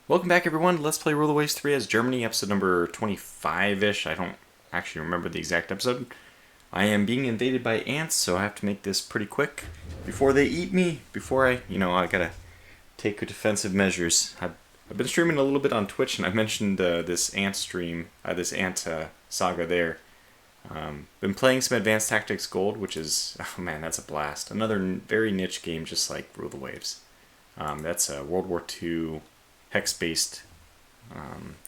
Welcome back, everyone. Let's play Rule the Waves 3 as Germany, episode number 25-ish. I don't actually remember the exact episode. I am being invaded by ants, so I have to make this pretty quick before they eat me. I gotta take defensive measures. I've been streaming a little bit on Twitch, and I mentioned this ant stream, this ant saga there. Been playing some Advanced Tactics Gold, which is, oh man, that's a blast. Another very niche game, just like Rule the Waves. That's a World War II hex-based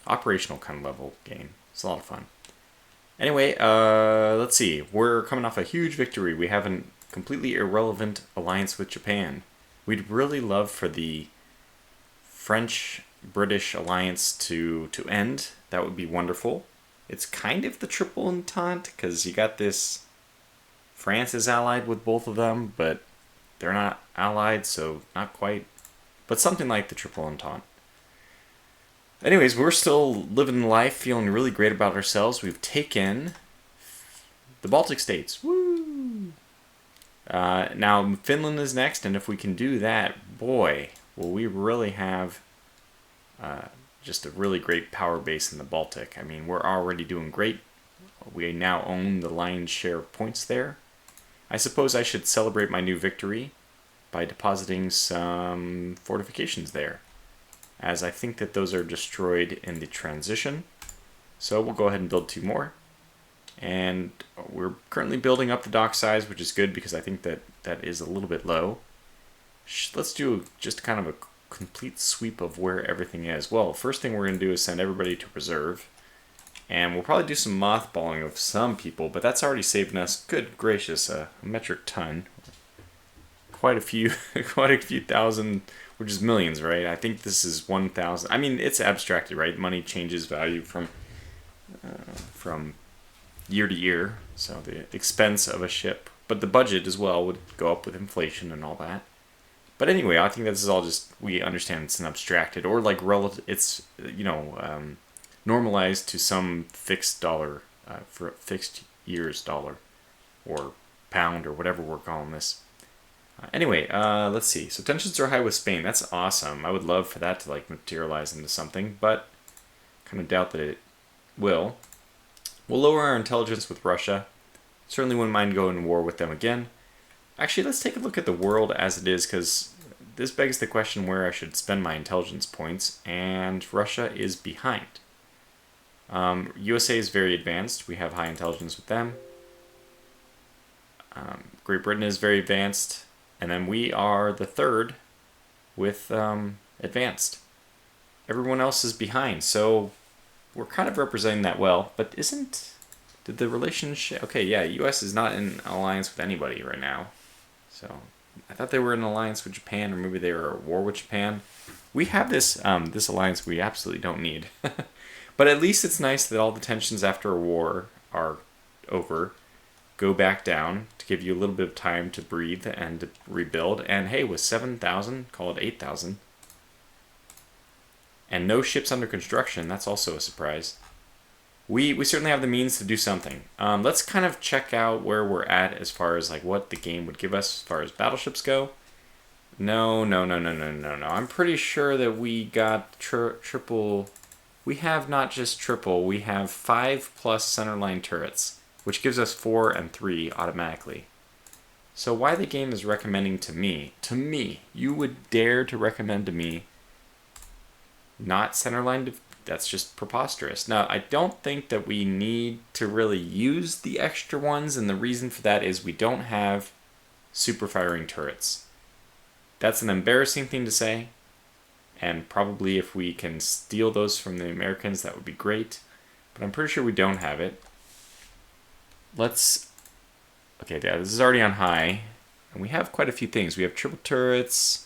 operational kind of level game. It's a lot of fun. Anyway, let's see. We're coming off a huge victory. We have a completely irrelevant alliance with Japan. We'd really love for the French-British alliance to end. That would be wonderful. It's kind of the triple entente, because you got this... France is allied with both of them, but they're not allied, so not quite. But something like the triple entente. Anyways, we're still living life, feeling really great about ourselves. We've taken the Baltic states. Woo! Now, Finland is next, and if we can do that, boy, will we really have just a really great power base in the Baltic. I mean, we're already doing great. We now own the lion's share of points there. I suppose I should celebrate my new victory by depositing some fortifications there, as I think that those are destroyed in the transition. So we'll go ahead and build two more. And we're currently building up the dock size, which is good because I think that is a little bit low. Let's do just kind of a complete sweep of where everything is. Well, first thing we're going to do is send everybody to reserve. And we'll probably do some mothballing of some people, but that's already saving us, good gracious, a metric ton. Quite a few thousand, which is millions, right? I think this is 1,000. I mean, it's abstracted, right? Money changes value from year to year, so the expense of a ship, but the budget as well would go up with inflation and all that. But anyway, I think this is all just, we understand it's an abstracted, or like relative, it's, normalized to some fixed dollar, for fixed year's dollar, or pound, or whatever we're calling this. Anyway, let's see. So tensions are high with Spain. That's awesome. I would love for that to materialize into something, but kind of doubt that it will. We'll lower our intelligence with Russia. Certainly wouldn't mind going to war with them again. Actually, let's take a look at the world as it is, because this begs the question where I should spend my intelligence points, and Russia is behind. USA is very advanced. We have high intelligence with them. Great Britain is very advanced. And then we are the third with advanced. Everyone else is behind, so we're kind of representing that well. But did the relationship... Okay, yeah, U.S. is not in alliance with anybody right now. So I thought they were in alliance with Japan, or maybe they were at war with Japan. We have this alliance we absolutely don't need. But at least it's nice that all the tensions after a war are over. Go back down to give you a little bit of time to breathe and to rebuild. And hey, with 7,000, call it 8,000. And no ships under construction, that's also a surprise. We certainly have the means to do something. Let's kind of check out where we're at as far as what the game would give us as far as battleships go. No. I'm pretty sure that we got triple... We have not just triple, we have 5+ centerline turrets, which gives us 4 and 3 automatically. So why the game is recommending to me, you would dare to recommend to me not centerline, that's just preposterous. Now, I don't think that we need to really use the extra ones, and the reason for that is we don't have super firing turrets. That's an embarrassing thing to say, and probably if we can steal those from the Americans, that would be great, but I'm pretty sure we don't have it. Okay, yeah, this is already on high, and we have quite a few things. We have triple turrets.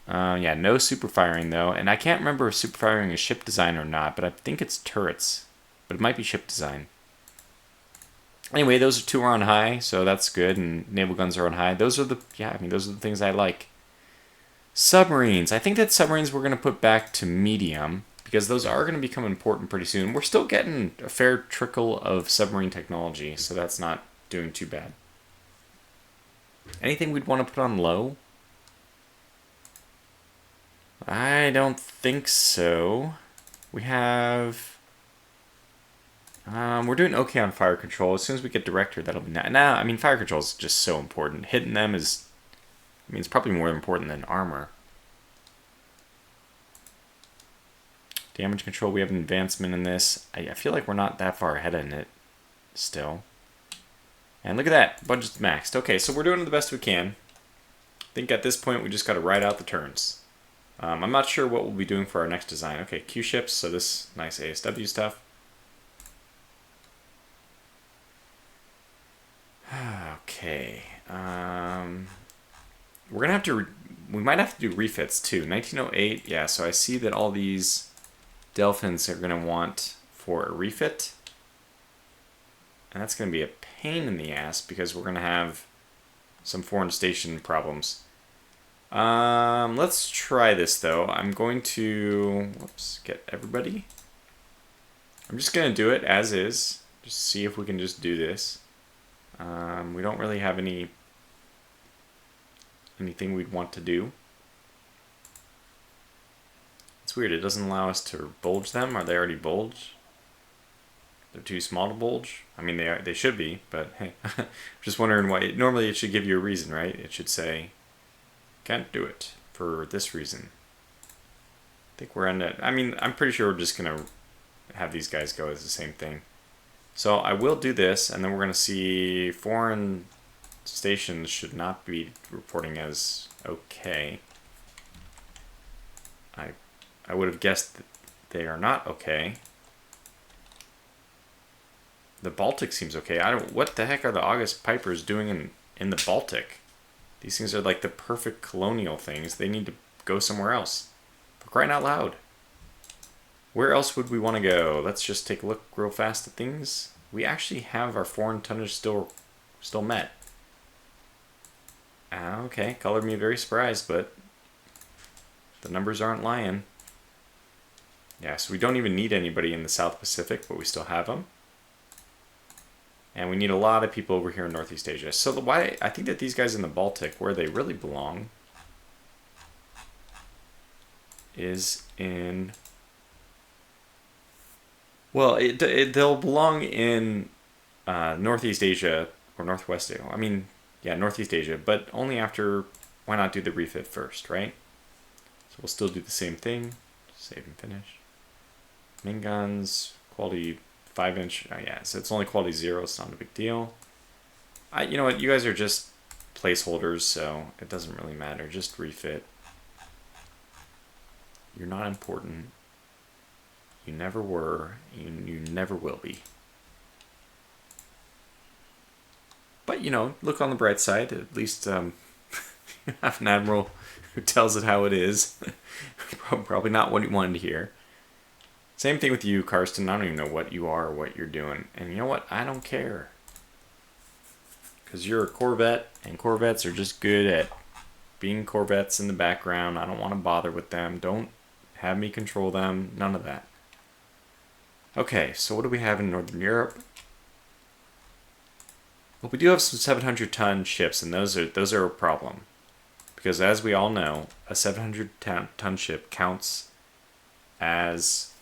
Yeah, no super firing though, and I can't remember if super firing is ship design or not, but I think it's turrets, but it might be ship design. Anyway, those two are on high, so that's good, and naval guns are on high. Those are the things I like. Submarines. I think that submarines we're going to put back to medium, because those are going to become important pretty soon. We're still getting a fair trickle of submarine technology, so that's not doing too bad. Anything we'd want to put on low? I I don't think so. We have... we're doing okay on fire control. As soon as we get director, that'll be nice. Nah, I mean, fire control is just so important. Hitting them is... I mean, it's probably more important than armor. Damage control, we have an advancement in this. I feel like we're not that far ahead in it still. And look at that, budget's maxed. Okay, so we're doing the best we can. I think at this point we just got to ride out the turns. I'm not sure what we'll be doing for our next design. Okay, Q ships, so this nice ASW stuff. Okay, we're gonna have to. We might have to do refits too. 1908, yeah. So I see that all these Delphins are gonna want for a refit, and that's gonna be a pain in the ass because we're gonna have some foreign station problems. Let's try this though. I'm going to get everybody. I'm just gonna do it as is. Just see if we can just do this. We don't really have anything we'd want to do. It's weird, it doesn't allow us to bulge them. Are they already bulged? They're too small to bulge? I mean, they should be, but hey. Just wondering why. Normally it should give you a reason, right? It should say, can't do it for this reason. I think we're on it. I mean, I'm pretty sure we're just going to have these guys go as the same thing. So I will do this, and then we're going to see foreign stations should not be reporting as okay. I would have guessed that they are not okay. The Baltic seems okay. What the heck are the August Pipers doing in the Baltic? These things are like the perfect colonial things. They need to go somewhere else. For crying out loud. Where else would we want to go? Let's just take a look real fast at things. We actually have our foreign tonnage still met. Okay, colored me very surprised, but the numbers aren't lying. Yeah, so we don't even need anybody in the South Pacific, but we still have them. And we need a lot of people over here in Northeast Asia. So I think that these guys in the Baltic, where they really belong, is in... Well, they'll belong in Northeast Asia or Northwest Asia. I mean, yeah, Northeast Asia, but only after... Why not do the refit first, right? So we'll still do the same thing. Save and finish. Main guns, quality 5-inch. Yeah, so it's only quality 0. It's not a big deal. You know what? You guys are just placeholders, so it doesn't really matter. Just refit. You're not important. You never were. You never will be. But, you know, look on the bright side. At least you have an admiral who tells it how it is. Probably not what you wanted to hear. Same thing with you, Karsten. I don't even know what you are or what you're doing. And you know what? I don't care. Because you're a Corvette, and Corvettes are just good at being Corvettes in the background. I don't want to bother with them. Don't have me control them. None of that. Okay, so what do we have in Northern Europe? Well, we do have some 700-ton ships, and those are a problem. Because as we all know, a 700-ton ship counts as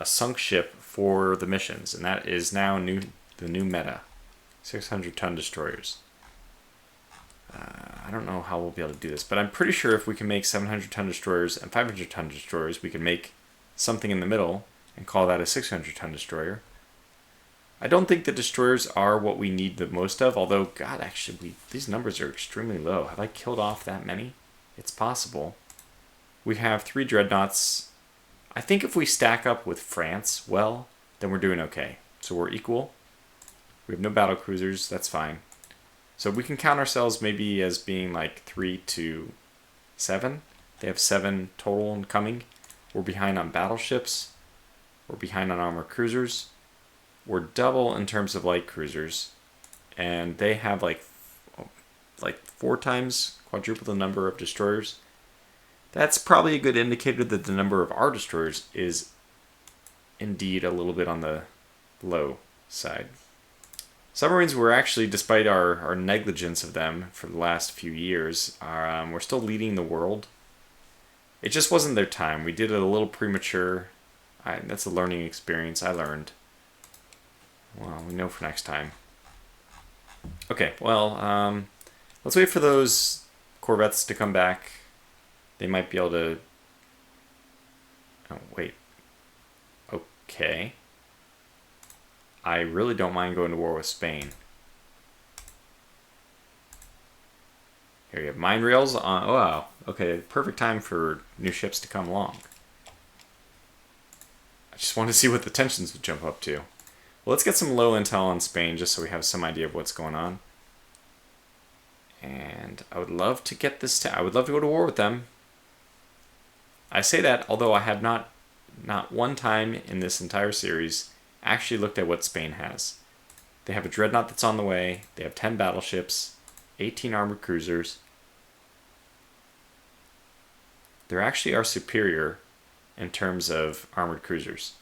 a sunk ship for the missions, and that is now the new meta. 600-ton destroyers. I don't know how we'll be able to do this, but I'm pretty sure if we can make 700-ton destroyers and 500-ton destroyers, we can make something in the middle and call that a 600-ton destroyer. I don't think the destroyers are what we need the most of, although, God, actually, these numbers are extremely low. Have I killed off that many? It's possible. We have 3 Dreadnoughts. I think if we stack up with France well, then we're doing okay. So we're equal. We have no battle cruisers. That's fine. So we can count ourselves maybe as being like 3 to 7. They have 7 total incoming. We're behind on battleships. We're behind on armored cruisers. We're double in terms of light cruisers. And they have like 4 times, quadruple the number of destroyers. That's probably a good indicator that the number of our destroyers is indeed a little bit on the low side. Submarines were actually, despite our negligence of them for the last few years, we're still leading the world. It just wasn't their time. We did it a little premature. That's a learning experience. I learned. Well, we know for next time. Okay, well, let's wait for those corvettes to come back. They might be able to... Oh, wait. Okay. I really don't mind going to war with Spain. Here you have mine rails on... Oh, wow. Okay, perfect time for new ships to come along. I just want to see what the tensions would jump up to. Well, let's get some low intel on Spain just so we have some idea of what's going on. And I would love to get this... I would love to go to war with them. I say that, although I have not one time in this entire series actually looked at what Spain has. They have a Dreadnought that's on the way. They have 10 battleships, 18 armored cruisers. They actually are superior in terms of armored cruisers.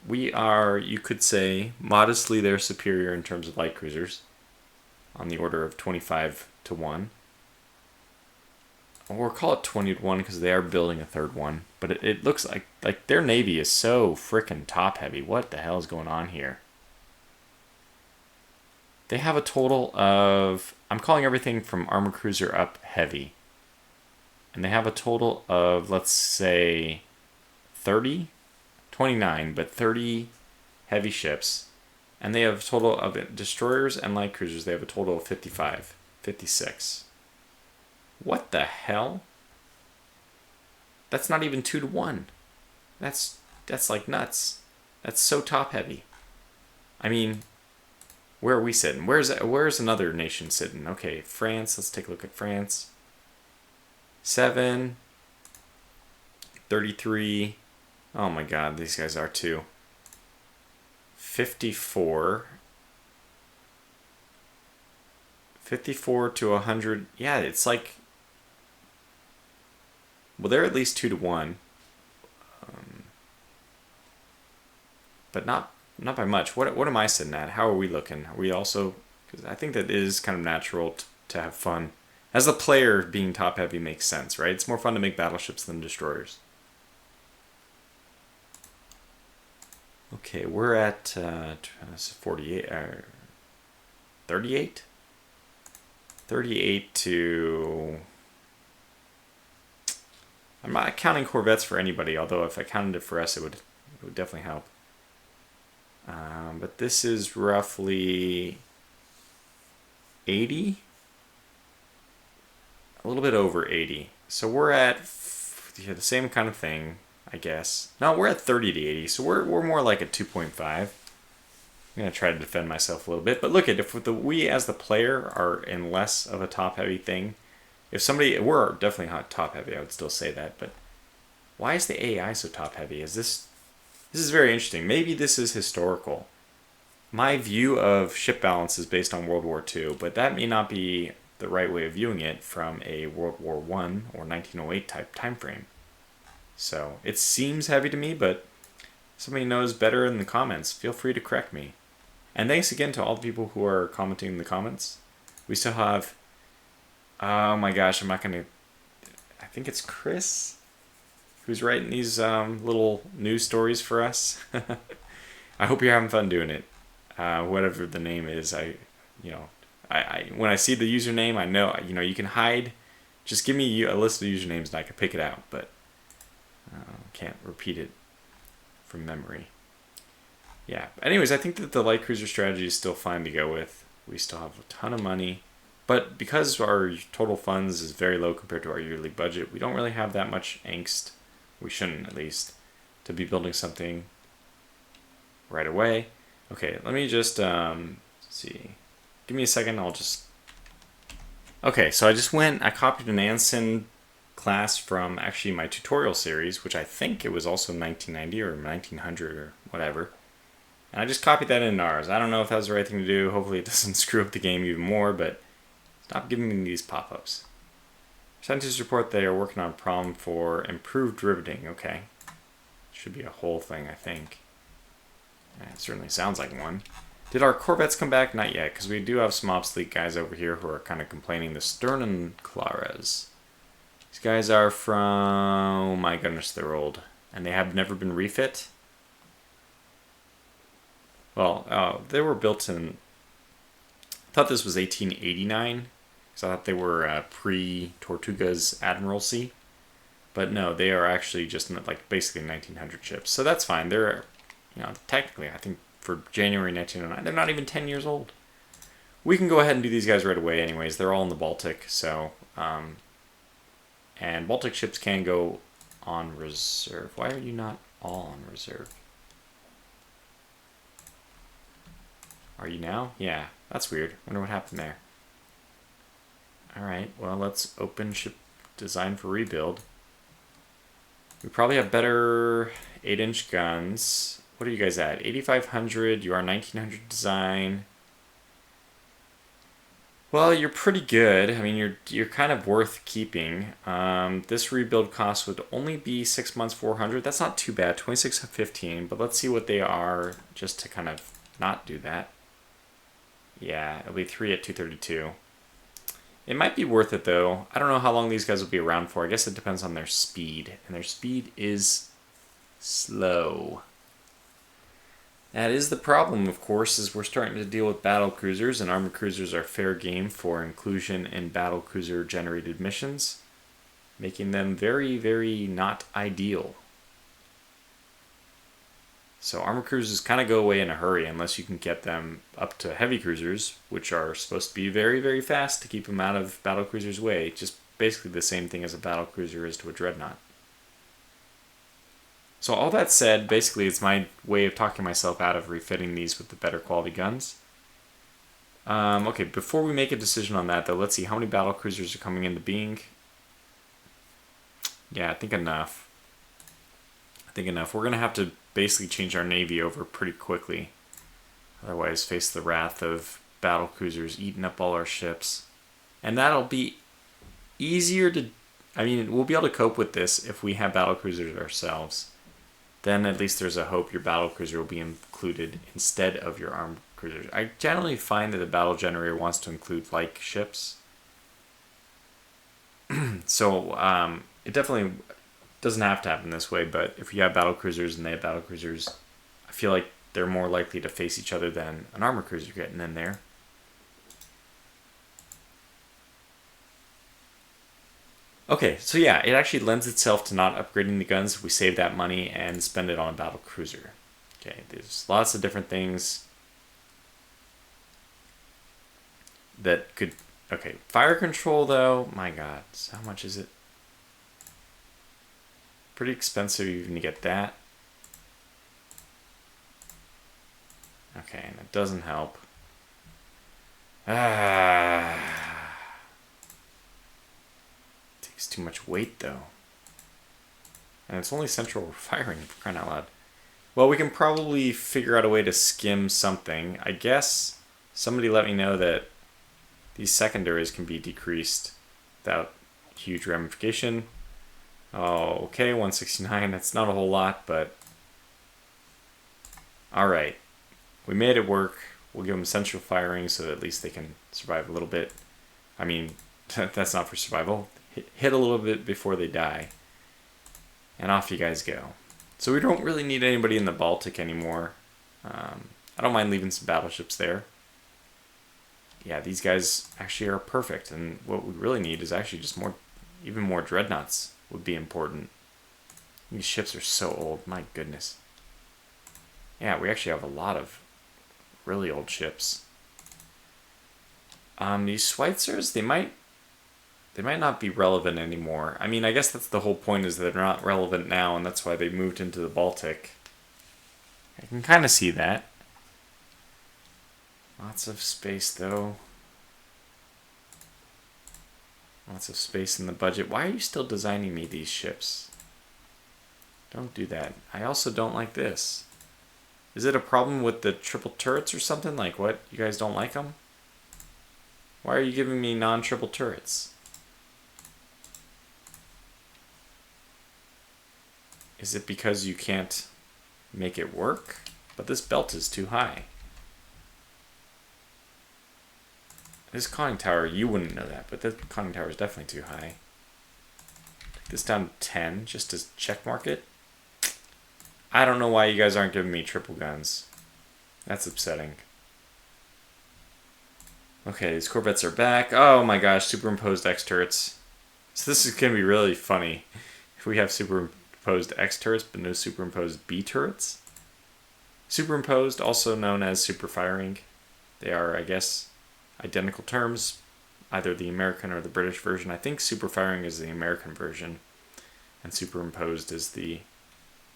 We are, you could say, modestly they're superior in terms of light cruisers, on the order of 25 to 1. Or call it 20 to 1 because they are building a third one. But it looks like their navy is so frickin' top heavy. What the hell is going on here? They have a total of, I'm calling everything from armored cruiser up heavy. And they have a total of, let's say, 30? 29, but 30 heavy ships. And they have a total of destroyers and light cruisers. They have a total of 55, 56. What the hell? That's not even 2 to 1. That's like nuts. That's so top heavy. I mean, where are we sitting? Where's another nation sitting? Okay, France. Let's take a look at France. 7, 33. Oh my god, these guys are too. 54. 54 to 100. Yeah, it's like... Well, they're at least 2 to 1. But not by much. What am I sitting at? How are we looking? Are we also... Because I think that it is kind of natural to have fun. As the player, being top heavy makes sense, right? It's more fun to make battleships than destroyers. Okay, we're at 48, 38? 38 to... I'm not counting corvettes for anybody, although if I counted it for us, it would definitely help. But this is roughly 80? A little bit over 80. So we're at the same kind of thing, I guess. No, we're at 30 to 80, so we're more like a 2.5. I'm going to try to defend myself a little bit. But look at, if we as the player are in less of a top-heavy thing, if somebody, we're definitely not top-heavy, I would still say that, but why is the AI so top-heavy? This is very interesting. Maybe this is historical. My view of ship balance is based on World War II, but that may not be the right way of viewing it from a World War I or 1908 type time frame. So it seems heavy to me, but if somebody knows better in the comments, feel free to correct me. And thanks again to all the people who are commenting in the comments. We still have, oh my gosh, I'm not going to, I think it's Chris who's writing these little news stories for us. I hope you're having fun doing it. Whatever the name is, when I see the username, I know, you can hide. Just give me a list of usernames and I can pick it out, but can't repeat it from memory. Yeah. Anyways, I think that the light cruiser strategy is still fine to go with. We still have a ton of money, but because our total funds is very low compared to our yearly budget, we don't really have that much angst. We shouldn't, at least, to be building something right away. Okay, let me just see. Give me a second. I'll just. Okay, so I copied an Anson class from actually my tutorial series, which I think it was also 1990 or 1900 or whatever. And I just copied that in ours. I don't know if that was the right thing to do. Hopefully it doesn't screw up the game even more, but stop giving me these pop-ups. Scientists report they are working on a problem for improved riveting. Okay. Should be a whole thing, I think. It certainly sounds like one. Did our corvettes come back? Not yet, because we do have some obsolete guys over here who are kind of complaining. The Sternen Claras. These guys are from... Oh my goodness, they're old. And they have never been refit. Well, they were built in... I thought this was 1889. Because I thought they were pre-Tortuga's Admiralty. But no, they are actually just like basically 1900 ships. So that's fine. They're, technically, I think for January 1909, they're not even 10 years old. We can go ahead and do these guys right away anyways. They're all in the Baltic, so... and Baltic ships can go on reserve. Why are you not all on reserve? Are you now? Yeah, that's weird. Wonder what happened there. Alright, well, let's open ship design for rebuild. We probably have better 8-inch guns. What are you guys at? 8,500. You are 1,900 design. Well, you're pretty good. I mean, you're kind of worth keeping. This rebuild cost would only be 6 months, 400. That's not too bad. 2615. But let's see what they are, just to kind of not do that. Yeah, it'll be 3 at 232. It might be worth it, though. I don't know how long these guys will be around for. I guess it depends on their speed. And their speed is slow. That is the problem, of course, is we're starting to deal with battle cruisers, and armored cruisers are fair game for inclusion in battle cruiser-generated missions, making them very, very not ideal. So armored cruisers kind of go away in a hurry unless you can get them up to heavy cruisers, which are supposed to be very, very fast to keep them out of battle cruisers' way. Just basically the same thing as a battle cruiser is to a dreadnought. So all that said, basically it's my way of talking myself out of refitting these with the better quality guns. Okay, before we make a decision on that though, let's see how many battle cruisers are coming into being. Yeah, I think enough. We're going to have to basically change our navy over pretty quickly. Otherwise face the wrath of battle cruisers eating up all our ships. And that'll be easier to... I mean, we'll be able to cope with this if we have battle cruisers ourselves. Then at least there's a hope your battle cruiser will be included instead of your armed cruisers. I generally find that the battle generator wants to include like ships. So it definitely doesn't have to happen this way, but if you have battle cruisers and they have battle cruisers, I feel like they're more likely to face each other than an armor cruiser getting in there. Okay, so yeah, it actually lends itself to not upgrading the guns if we save that money and spend it on a battle cruiser. Okay, there's lots of different things that could... Okay, fire control though, my god, so how much is it? Pretty expensive even to get that. Okay, and it doesn't help. Takes too much weight though. And it's only central firing, for crying out loud. Well, we can probably figure out a way to skim something. I guess somebody let me know that these secondaries can be decreased without huge ramification. Oh, okay, 169. That's not a whole lot, but... Alright. We made it work. We'll give them central firing so that at least they can survive a little bit. I mean, that's not for survival. Hit a little bit before they die. And off you guys go. So we don't really need anybody in the Baltic anymore. I don't mind leaving some battleships there. Yeah, these guys actually are perfect. And what we really need is actually just more, even more dreadnoughts would be important. These ships are so old, my goodness. Yeah, we actually have a lot of really old ships. These Schweizers, they might not be relevant anymore. I mean, I guess that's the whole point, is that they're not relevant now, and that's why they moved into the Baltic. I can kind of see that. Lots of space, though. Lots of space in the budget. Why are you still designing me these ships? Don't do that. I also don't like this. Is it a problem with the triple turrets or something? Like, what? You guys don't like them? Why are you giving me non-triple turrets? Is it because you can't make it work? But this belt is too high. This conning tower, you wouldn't know that, but this conning tower is definitely too high. this down to 10 just to check mark it. I don't know why you guys aren't giving me triple guns. That's upsetting. Okay, these corvettes are back. Oh my gosh, superimposed X turrets. So this is going to be really funny if we have superimposed X turrets but no superimposed B turrets. Superimposed, also known as super firing. They are, I guess, identical terms, either the American or the British version. I think super firing is the American version and superimposed is the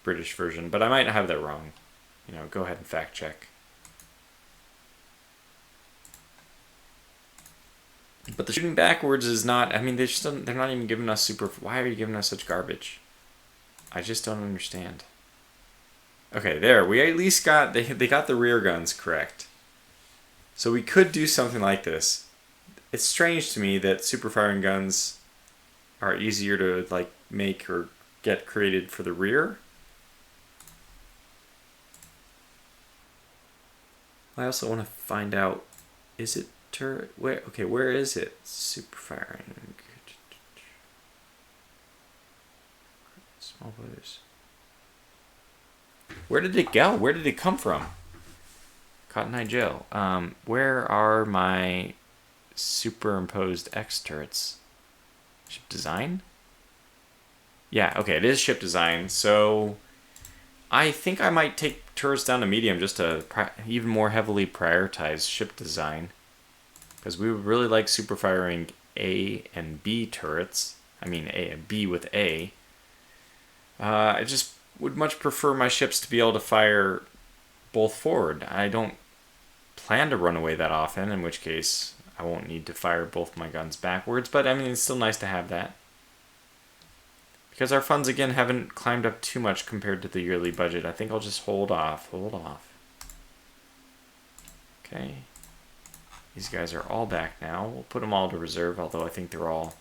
British version, but I might have that wrong. You know, go ahead and fact check. But the shooting backwards is not, I mean, they're not even giving us super, why are you giving us such garbage? I just don't understand. Okay, there, we at least got, they got the rear guns correct. So we could do something like this. It's strange to me that super firing guns are easier to like make or get created for the rear. I also want to find out, is it turret? Where? Okay, where is it? Super firing. Small boilers. Where did it go? Where did it come from? Cotton Eye Joe. Where are my superimposed X turrets? Ship design? Yeah, okay, it is ship design. So I think I might take turrets down to medium just to even more heavily prioritize ship design. Because we would really like super firing A and B turrets. I mean A and B with A. I just would much prefer my ships to be able to fire both forward. I don't plan to run away that often, in which case I won't need to fire both my guns backwards, but I mean, it's still nice to have that. Because our funds, again, haven't climbed up too much compared to the yearly budget. I think I'll just hold off. Okay. These guys are all back now. We'll put them all to reserve, although I think they're all,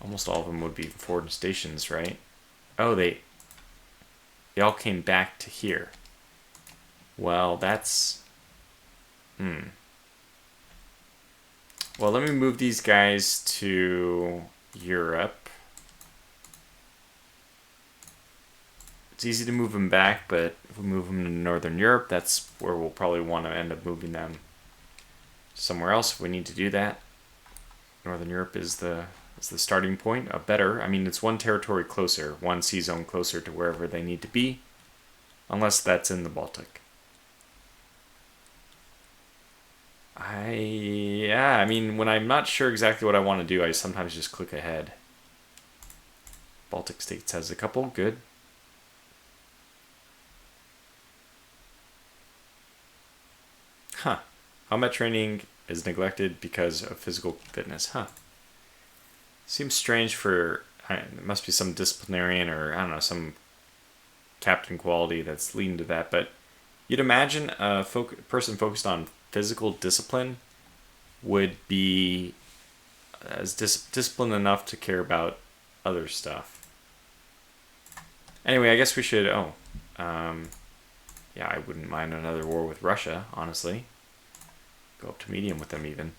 almost all of them would be forward stations, right? Oh, they all came back to here. Well, that's... Well, let me move these guys to Europe. It's easy to move them back, but if we move them to Northern Europe, that's where we'll probably want to end up moving them somewhere else if we need to do that. Northern Europe is the starting point. I mean, it's one territory closer, one sea zone closer to wherever they need to be, unless that's in the Baltic. I mean, when I'm not sure exactly what I want to do, I sometimes just click ahead. Baltic states has a couple, good. Huh. Combat training is neglected because of physical fitness. Huh. Seems strange for... It must be some disciplinarian or, I don't know, some captain quality that's leading to that. But you'd imagine a person focused on physical discipline would be as disciplined enough to care about other stuff. Anyway, I guess we should... yeah, I wouldn't mind another war with Russia, honestly. Go up to medium with them, even.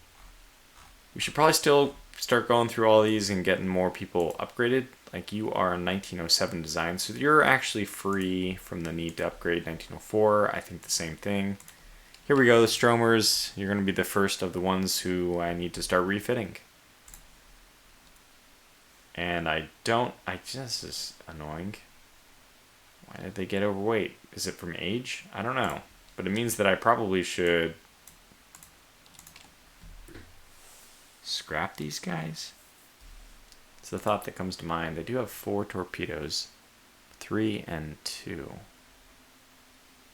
We should probably still start going through all these and getting more people upgraded. Like, you are a 1907 design, so you're actually free from the need to upgrade. 1904, I think the same thing. Here we go, the Stromers. You're going to be the first of the ones who I need to start refitting. And this is annoying. Why did they get overweight? Is it from age? I don't know. But it means that I probably should scrap these guys. It's the thought that comes to mind. They do have 4 torpedoes. 3 and 2.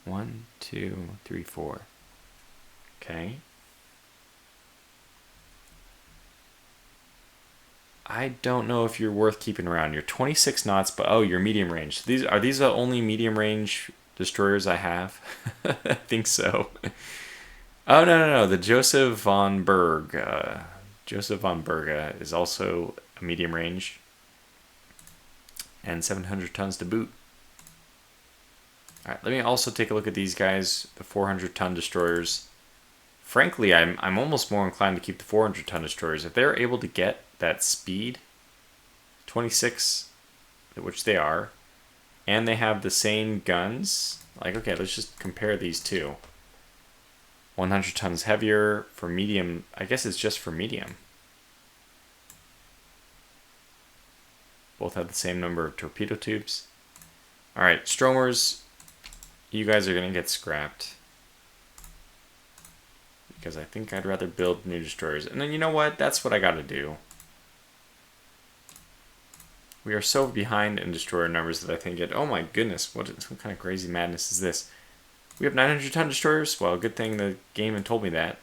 1, 2, 3, 4. Okay. I don't know if you're worth keeping around. You're 26 knots, but oh, you're medium range. Are these the only medium range destroyers I have? I think so. Oh, no. The Joseph von Berg. Joseph von Berga is also a medium range. And 700 tons to boot. Alright, let me also take a look at these guys, the 400-ton destroyers. Frankly, I'm almost more inclined to keep the 400-ton destroyers. If they're able to get that speed, 26, which they are, and they have the same guns. Like, okay, let's just compare these two. 100 tons heavier for medium. I guess it's just for medium. Both have the same number of torpedo tubes. Alright, Stromers, you guys are going to get scrapped. Because I think I'd rather build new destroyers. And then you know what? That's what I got to do. We are so behind in destroyer numbers that I think oh my goodness, what kind of crazy madness is this? We have 900 ton destroyers? Well, good thing the game had told me that.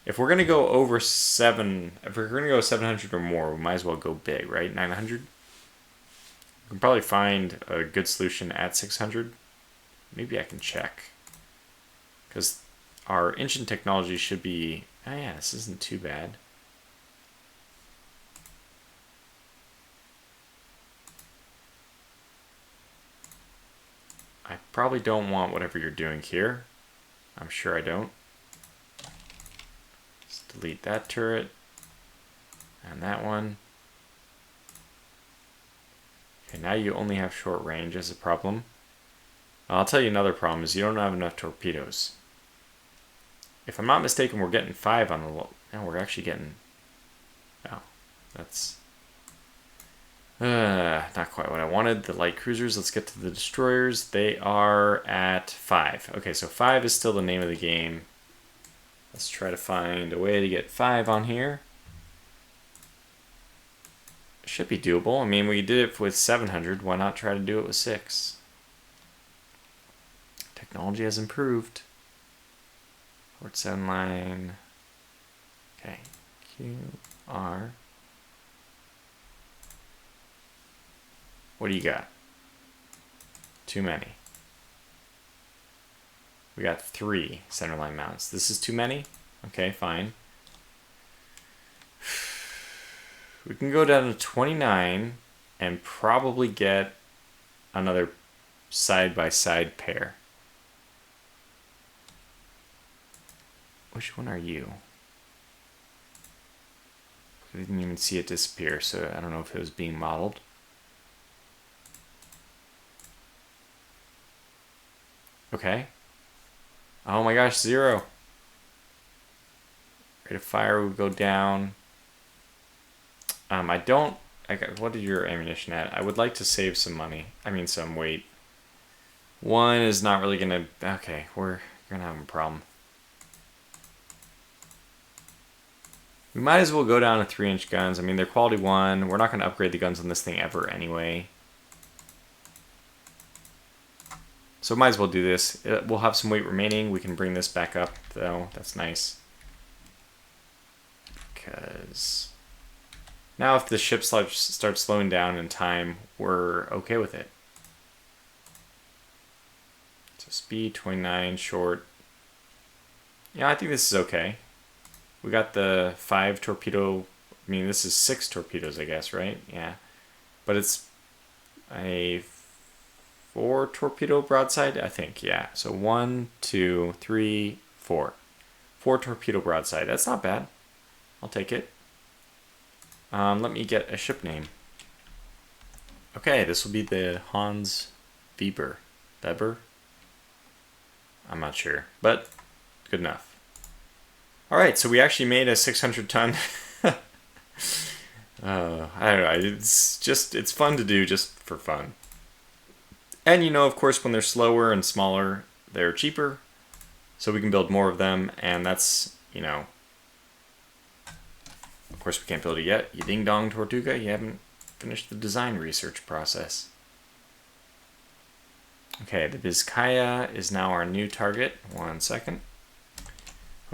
If we're going to go over 7, if we're going to go 700 or more, we might as well go big, right? 900? We can probably find a good solution at 600. Maybe I can check. Because our engine technology should be, oh yeah, this isn't too bad. I probably don't want whatever you're doing here. I'm sure I don't. Let's delete that turret. And that one. Okay, now you only have short range as a problem. I'll tell you another problem is you don't have enough torpedoes. If I'm not mistaken, we're getting 5 on the low. No, we're actually getting... Oh, that's... not quite what I wanted. The light cruisers, let's get to the destroyers. They are at 5. Okay, so 5 is still the name of the game. Let's try to find a way to get 5 on here. Should be doable. I mean, we did it with 700. Why not try to do it with 6? Technology has improved. Port 7 line. Okay. Q, R. What do you got? Too many. We got 3 centerline mounts. This is too many? Okay, fine. We can go down to 29 and probably get another side-by-side pair. Which one are you? I didn't even see it disappear, so I don't know if it was being modeled. Okay. Oh my gosh, 0. Rate of fire would go down. What is your ammunition at? I would like to save some money. I mean, some weight. 1 is not really gonna... Okay, we're gonna have a problem. We might as well go down to 3-inch guns. I mean, they're quality 1. We're not gonna upgrade the guns on this thing ever anyway. So might as well do this. We'll have some weight remaining. We can bring this back up, though. That's nice. Because now if the ship starts slowing down in time, we're okay with it. So speed 29, short. Yeah, I think this is okay. We got the 5 torpedo. I mean, this is 6 torpedoes, I guess, right? Yeah. But it's a 4 torpedo broadside, I think, yeah. So 1, 2, 3, 4. 4 torpedo broadside. That's not bad. I'll take it. Let me get a ship name. Okay, this will be the Hans Weber. Weber? I'm not sure, but good enough. Alright, so we actually made a 600 ton. I don't know, it's fun to do just for fun. And you know, of course, when they're slower and smaller, they're cheaper. So we can build more of them, and that's, you know... Of course, we can't build it yet. You ding-dong, Tortuga, you haven't finished the design research process. Okay, the Vizcaya is now our new target. 1 second.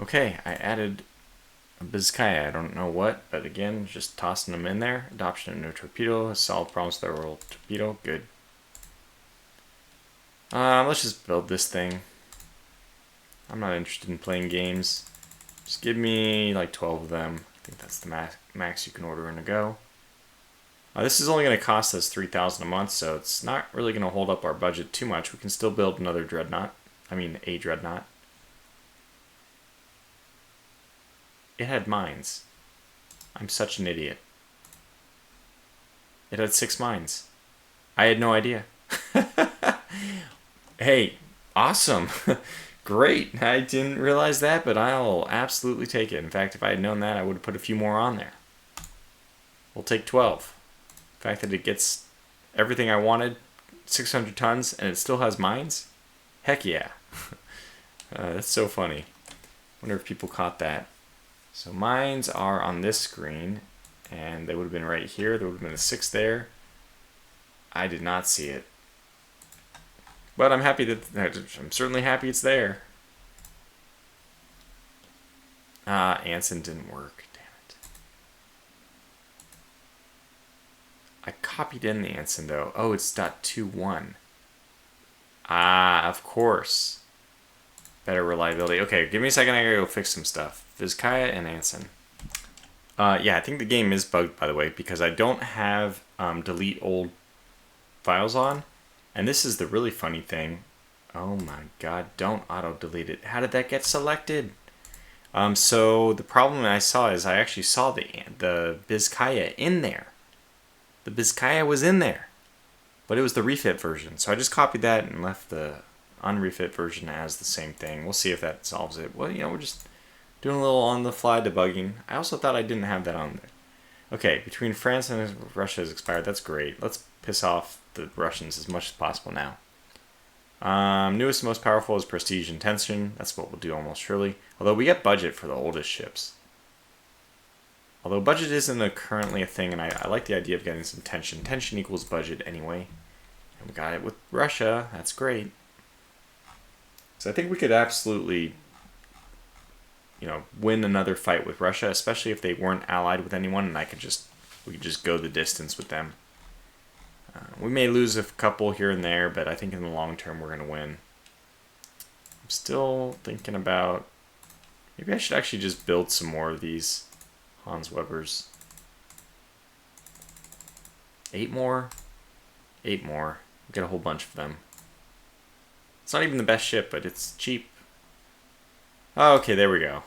Okay, I added a Vizcaya. I don't know what, but again, just tossing them in there. Adoption of no torpedo has solved problems with our world torpedo. Good. Let's just build this thing. I'm not interested in playing games. Just give me like 12 of them. I think that's the max you can order in a go. This is only going to cost us $3,000 a month, so it's not really going to hold up our budget too much. We can still build another Dreadnought. I mean, a Dreadnought. It had mines. I'm such an idiot. It had 6 mines. I had no idea. Hey, awesome. Great. I didn't realize that, but I'll absolutely take it. In fact, if I had known that, I would have put a few more on there. We'll take 12. The fact that it gets everything I wanted, 600 tons, and it still has mines? Heck yeah. That's so funny. Wonder if people caught that. So mines are on this screen, and they would have been right here. There would have been a 6 there. I did not see it. But I'm happy I'm certainly happy it's there. Anson didn't work. Damn it. I copied in the Anson though. Oh, it's .21. Ah, of course. Better reliability. Okay, give me a second. I gotta go fix some stuff. Vizcaya and Anson. Yeah, I think the game is bugged, by the way, because I don't have delete old files on. And this is the really funny thing. Oh my god, don't auto-delete it. How did that get selected? So the problem I saw is I actually saw the Vizcaya in there. The Vizcaya was in there. But it was the refit version. So I just copied that and left the unrefit version as the same thing. We'll see if that solves it. Well, we're just doing a little on-the-fly debugging. I also thought I didn't have that on there. Okay, between France and Russia has expired. That's great. Let's piss off the Russians as much as possible now. Newest and most powerful is prestige and tension. That's what we'll do almost surely. Although we get budget for the oldest ships. Although budget isn't currently a thing, and I like the idea of getting some tension. Tension equals budget anyway. And we got it with Russia. That's great. So I think we could absolutely, win another fight with Russia, especially if they weren't allied with anyone, and we could just go the distance with them. We may lose a couple here and there, but I think in the long term we're going to win. I'm still thinking about... Maybe I should actually just build some more of these Hans Webers. 8 more? 8 more. Get a whole bunch of them. It's not even the best ship, but it's cheap. Oh, okay, there we go.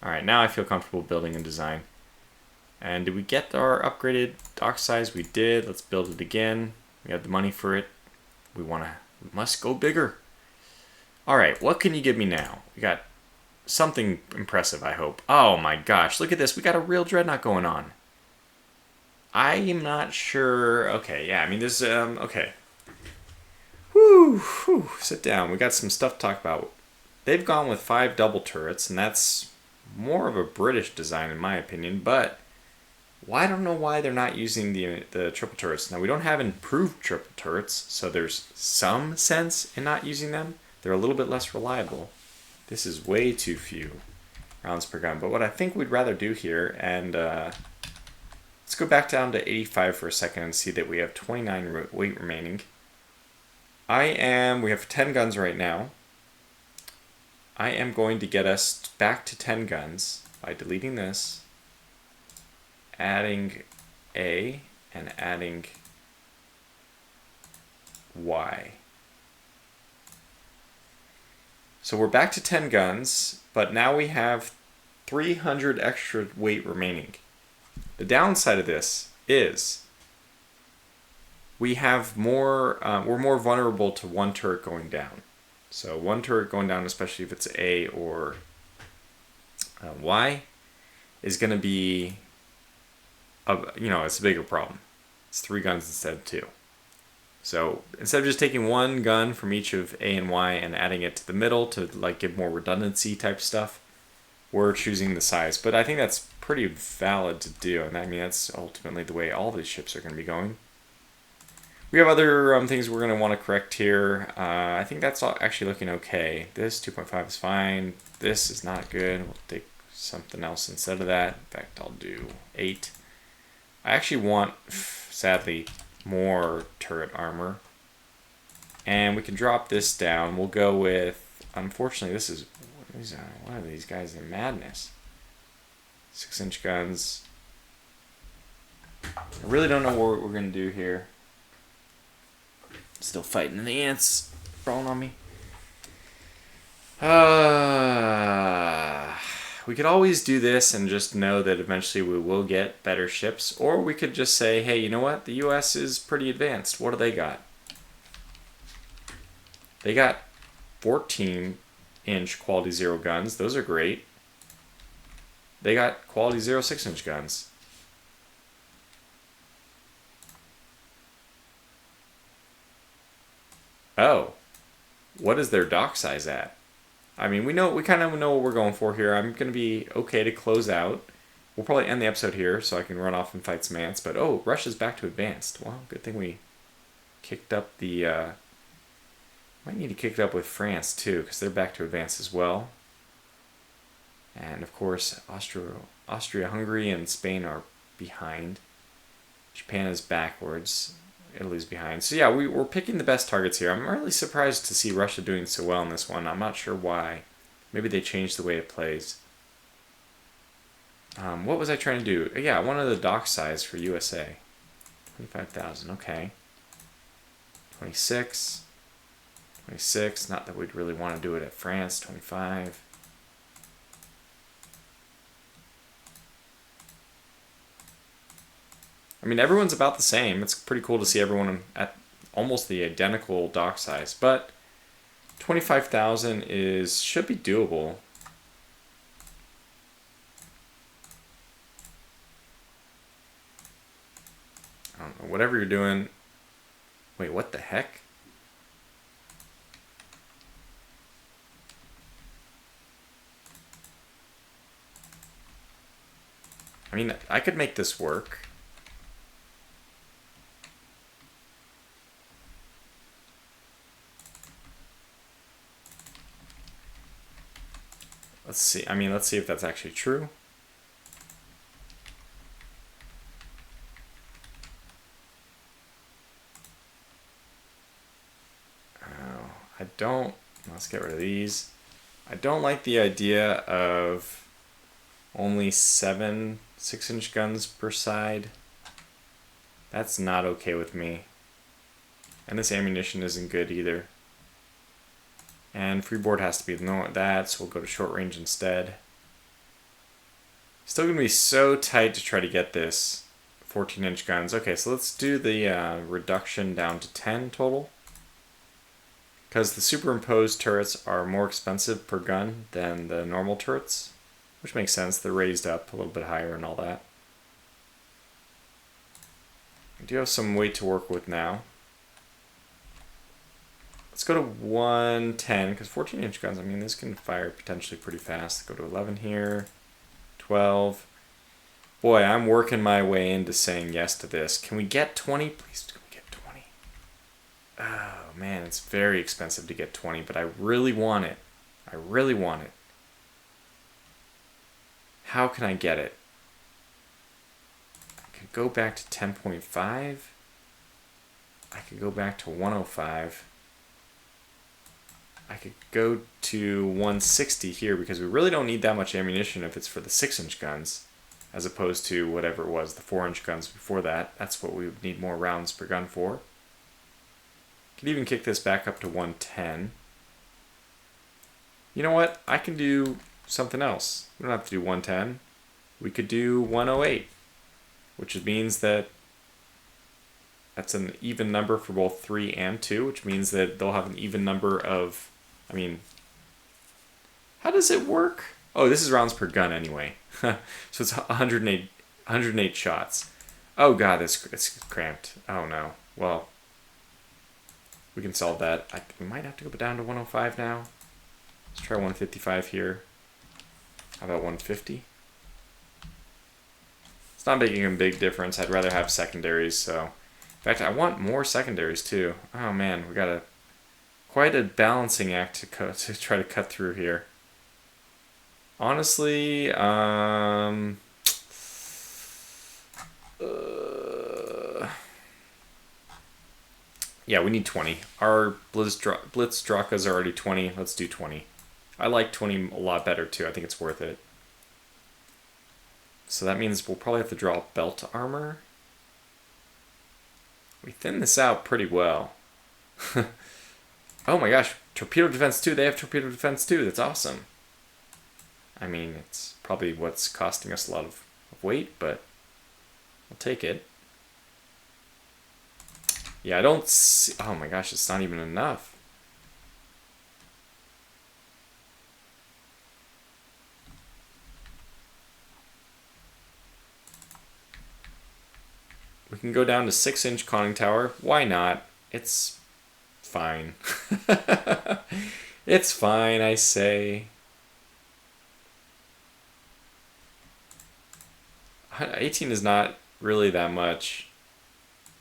Alright, now I feel comfortable building and design. And did we get our upgraded dock size? We did. Let's build it again. We have the money for it. We must go bigger. Alright, what can you give me now? We got something impressive, I hope. Oh my gosh, look at this. We got a real Dreadnought going on. I am not sure. Okay, yeah, I mean, there's, okay. Whew, sit down. We got some stuff to talk about. They've gone with 5 double turrets, and that's more of a British design in my opinion, but I don't know why they're not using the triple turrets. Now, we don't have improved triple turrets, so there's some sense in not using them. They're a little bit less reliable. This is way too few rounds per gun. But what I think we'd rather do here, and let's go back down to 85 for a second and see that we have 29 weight remaining. We have 10 guns right now. I am going to get us back to 10 guns by deleting this, adding A, and adding Y. So we're back to 10 guns, but now we have 300 extra weight remaining. The downside of this is we have more, we're more vulnerable to one turret going down. So one turret going down, especially if it's A or Y, is going to be, it's a bigger problem. It's 3 guns instead of 2. So instead of just taking one gun from each of A and Y and adding it to the middle to give more redundancy type stuff, we're choosing the size. But I think that's pretty valid to do, and I mean that's ultimately the way all these ships are going to be going. We have other things we're going to want to correct here. I think that's actually looking okay. This 2.5 is fine. This is not good. We'll take something else instead of that. In fact, I'll do 8. I actually want, sadly, more turret armor. And we can drop this down. We'll go with, unfortunately, this is, what are these guys in madness? 6-inch guns. I really don't know what we're going to do here. Still fighting the ants crawling on me. we could always do this and just know that eventually we will get better ships, or we could just say, hey, you know what? The US is pretty advanced. What do they got? They got 14-inch quality 0 guns. Those are great. They got quality 0 6-inch guns. Oh, what is their dock size at? I mean, we kind of know what we're going for here. I'm going to be okay to close out. We'll probably end the episode here so I can run off and fight some ants. But, oh, Russia's back to advanced. Well, good thing we kicked up the... might need to kick it up with France, too, because they're back to advanced as well. And, of course, Austria, Hungary, and Spain are behind. Japan is backwards. Italy's behind. So yeah, we're picking the best targets here. I'm really surprised to see Russia doing so well in this one. I'm not sure why. Maybe they changed the way it plays. What was I trying to do? Yeah, I wanted the dock size for USA. 25,000, okay. 26. 26, not that we'd really want to do it at France. 25. I mean, everyone's about the same. It's pretty cool to see everyone at almost the identical dock size, but 25,000 should be doable. I don't know, whatever you're doing. Wait, what the heck? I mean, I could make this work. Let's see. I mean, let's see if that's actually true. Oh, I don't. Let's get rid of these. I don't like the idea of only 7 6-inch guns per side. That's not okay with me. And this ammunition isn't good either. And freeboard has to be that, so we'll go to short range instead. Still going to be so tight to try to get this 14-inch guns. Okay, so let's do the reduction down to 10 total. Because the superimposed turrets are more expensive per gun than the normal turrets. Which makes sense, they're raised up a little bit higher and all that. We do have some weight to work with now. Let's go to 110, because 14-inch guns, I mean, this can fire potentially pretty fast. Go to 11 here, 12. Boy, I'm working my way into saying yes to this. Can we get 20? Please, can we get 20? Oh, man, it's very expensive to get 20, but I really want it. I really want it. How can I get it? I could go back to 10.5. I could go back to 105. I could go to 160 here because we really don't need that much ammunition if it's for the 6-inch guns, as opposed to whatever it was, the 4-inch guns before that. That's what we would need more rounds per gun for. Could even kick this back up to 110. You know what? I can do something else. We don't have to do 110. We could do 108, which means that that's an even number for both 3 and 2, which means that they'll have an even number of, I mean, how does it work? Oh, this is rounds per gun anyway. So it's 108 shots. Oh god, it's cramped. Oh no. Well, we can solve that. We might have to go down to 105 now. Let's try 155 here. How about 150? It's not making a big difference. I'd rather have secondaries, so... In fact, I want more secondaries too. Oh man, we got quite a balancing act to try to cut through here. Honestly, yeah, we need 20. Our Blitz Drakas are already 20. Let's do 20. I like 20 a lot better too. I think it's worth it. So that means we'll probably have to draw belt armor. We thin this out pretty well. Oh my gosh, torpedo defense 2. They have torpedo defense 2. That's awesome. I mean, it's probably what's costing us a lot of weight, but I'll take it. Yeah, I don't see... Oh my gosh, it's not even enough. We can go down to 6-inch conning tower. Why not? It's fine. It's fine, I say. 18 is not really that much.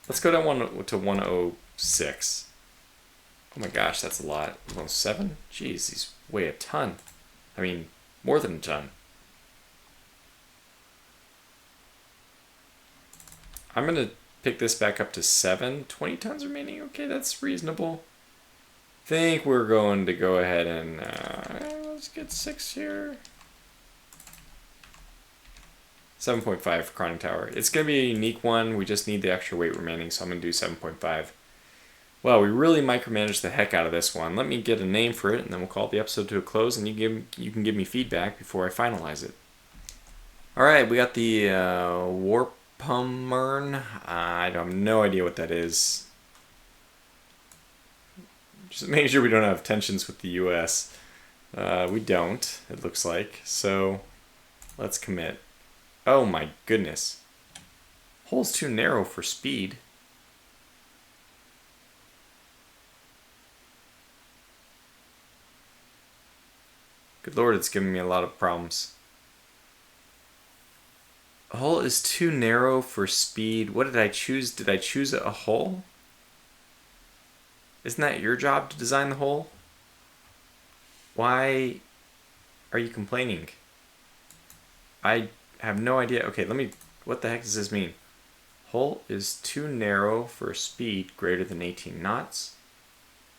Let's go down to 106. Oh my gosh, that's a lot. 107? Jeez, these weigh a ton. I mean, more than a ton. I'm going to pick this back up to 7. 20 tons remaining. Okay, that's reasonable. Think we're going to go ahead and let's get 6 here. 7.5 for conning tower. It's going to be a unique one. We just need the extra weight remaining, so I'm going to do 7.5. Well, we really micromanaged the heck out of this one. Let me get a name for it, and then we'll call the episode to a close, and you can give me feedback before I finalize it. Alright, we got the Warpumern. I have no idea what that is. Just making sure we don't have tensions with the US. We don't, it looks like. So, let's commit. Oh my goodness. Hole's too narrow for speed. Good lord, it's giving me a lot of problems. A hole is too narrow for speed. What did I choose? Did I choose a hole? Isn't that your job to design the hole? Why are you complaining? I have no idea. Okay, what the heck does this mean? Hull is too narrow for speed greater than 18 knots,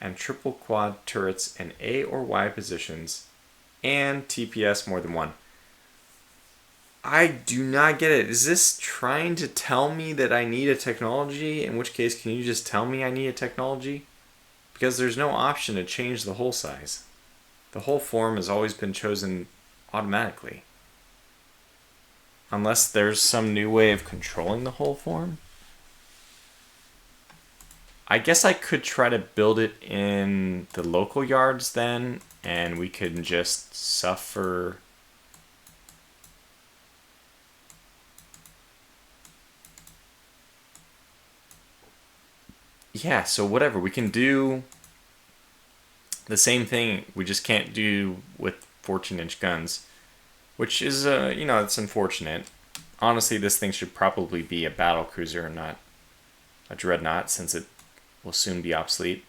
and triple quad turrets in A or Y positions, and TPS more than 1. I do not get it. Is this trying to tell me that I need a technology? In which case, can you just tell me I need a technology? Because there's no option to change the hull size. The hull form has always been chosen automatically. Unless there's some new way of controlling the hull form. I guess I could try to build it in the local yards then, and we could just suffer. Yeah, so whatever, we can do the same thing, we just can't do with 14-inch guns, which is, it's unfortunate. Honestly, this thing should probably be a battle cruiser and not a Dreadnought, since it will soon be obsolete.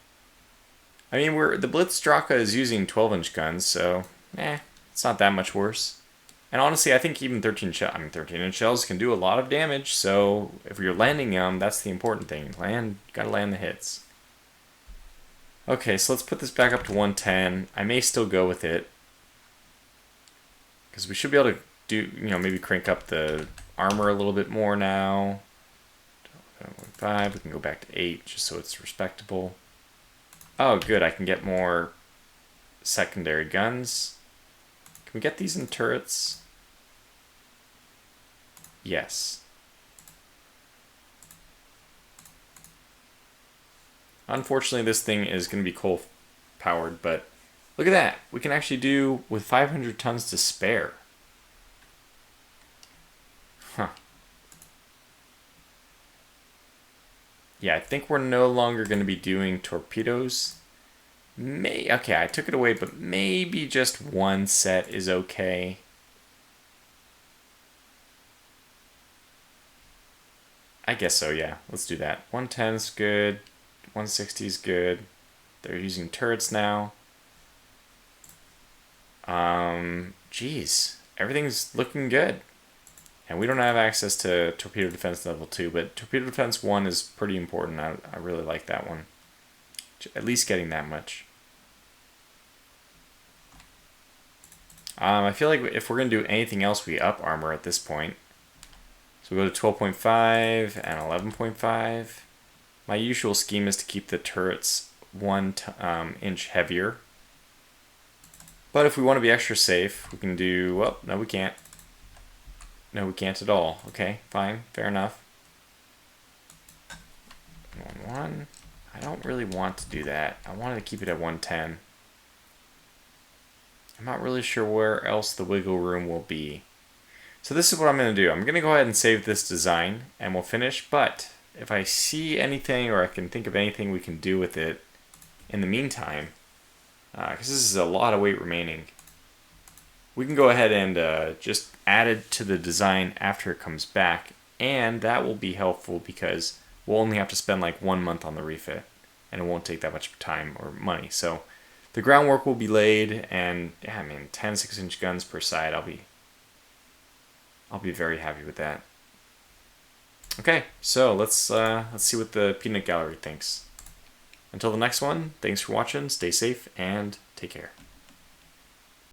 I mean, the Blitzstraka is using 12-inch guns, so, it's not that much worse. And honestly, I think even 13-inch shells can do a lot of damage, so if you're landing them, that's the important thing. Gotta land the hits. Okay, so let's put this back up to 110. I may still go with it, because we should be able to do, maybe crank up the armor a little bit more now. 5, we can go back to 8, just so it's respectable. Oh, good, I can get more secondary guns. Can we get these in turrets? Yes. Unfortunately, this thing is going to be coal powered, but look at that. We can actually do with 500 tons to spare. Huh. Yeah, I think we're no longer going to be doing torpedoes. Okay, I took it away, but maybe just one set is okay. I guess so, yeah. Let's do that. 110 is good. 160 is good. They're using turrets now. Geez. Everything's looking good. And we don't have access to Torpedo Defense Level 2, but Torpedo Defense 1 is pretty important. I really like that one. At least getting that much. I feel like if we're going to do anything else, we up armor at this point. So we go to 12.5 and 11.5. My usual scheme is to keep the turrets 1 inch heavier. But if we want to be extra safe, we can do, well, no we can't. No, we can't at all. Okay, fine, fair enough. 1-1. I don't really want to do that. I wanted to keep it at 110. I'm not really sure where else the wiggle room will be. So this is what I'm going to do. I'm going to go ahead and save this design and we'll finish. But if I see anything or I can think of anything we can do with it in the meantime, because this is a lot of weight remaining, we can go ahead and just add it to the design after it comes back. And that will be helpful because we'll only have to spend like 1 month on the refit. And it won't take that much time or money. So the groundwork will be laid, and yeah, I mean, 10 6-inch guns per side. I'll be very happy with that. Okay, so let's see what the peanut gallery thinks. Until the next one, thanks for watching. Stay safe and take care.